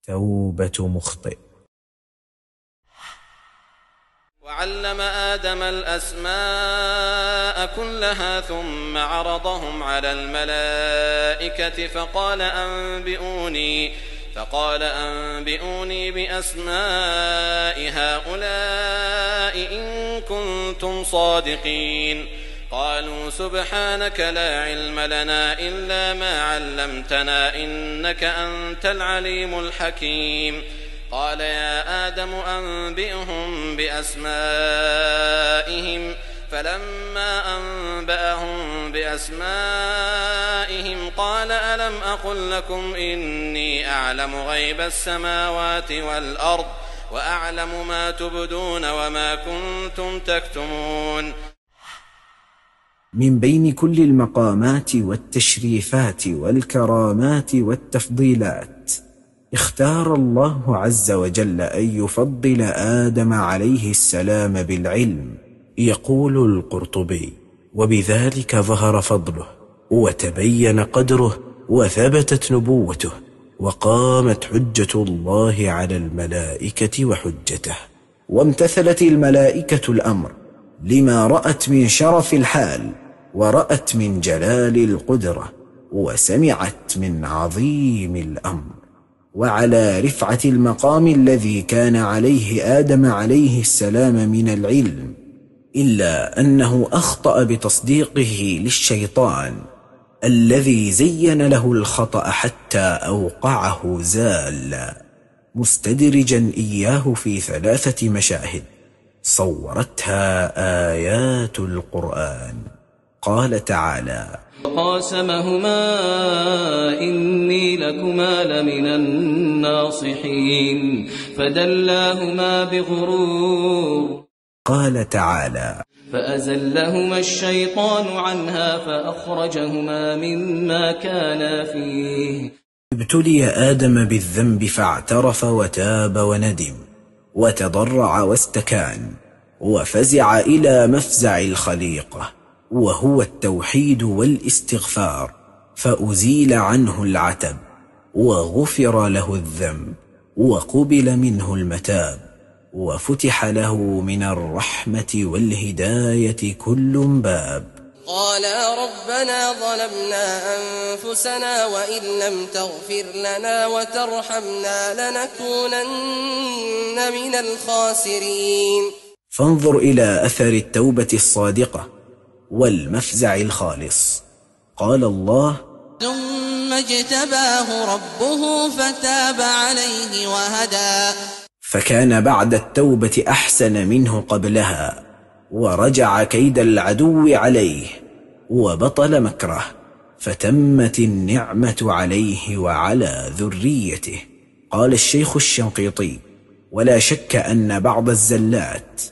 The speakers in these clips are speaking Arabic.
توبة مخطئ. وعلم آدم الأسماء كلها ثم عرضهم على الملائكة فقال أنبئوني بأسماء هؤلاء إن كنتم صادقين. قالوا سبحانك لا علم لنا إلا ما علمتنا إنك أنت العليم الحكيم. قال يا آدم أنبئهم بأسمائهم فلما أنبأهم بأسمائهم قال ألم أقل لكم إني أعلم غيب السماوات والأرض وأعلم ما تبدون وما كنتم تكتمون. من بين كل المقامات والتشريفات والكرامات والتفضيلات اختار الله عز وجل أن يفضل آدم عليه السلام بالعلم. يقول القرطبي: وبذلك ظهر فضله وتبين قدره وثبتت نبوته وقامت حجة الله على الملائكة وحجته، وامتثلت الملائكة الأمر لما رأت من شرف الحال ورأت من جلال القدرة وسمعت من عظيم الأمر وعلى رفعة المقام الذي كان عليه آدم عليه السلام من العلم، إلا أنه أخطأ بتصديقه للشيطان الذي زين له الخطأ حتى أوقعه زالا، مستدرجا إياه في 3 مشاهد صورتها آيات القرآن. قال تعالى: وقاسمهما إني لكما لمن الناصحين فدلاهما بغرور. قال تعالى: فأزلهما الشيطان عنها فأخرجهما مما كانا فيه. ابتلي آدم بالذنب فاعترف وتاب وندم وتضرع واستكان وفزع إلى مفزع الخليقة وهو التوحيد والاستغفار، فأزيل عنه العتب وغفر له الذنب وقبل منه المتاب وفتح له من الرحمة والهداية كل باب. قالا ربنا ظلمنا أنفسنا وإن لم تغفر لنا وترحمنا لنكونن من الخاسرين. فانظر إلى أثر التوبة الصادقة والمفزع الخالص. قال الله: ثم اجتباه ربه فتاب عليه وهدى. فكان بعد التوبة أحسن منه قبلها، ورجع كيد العدو عليه وبطل مكره، فتمت النعمة عليه وعلى ذريته. قال الشيخ الشنقيطي: ولا شك أن بعض الزلات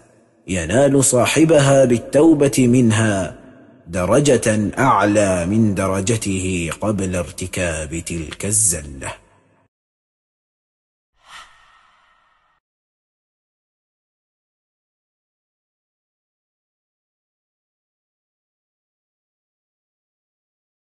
ينال صاحبها بالتوبة منها درجة أعلى من درجته قبل ارتكاب تلك الزلة.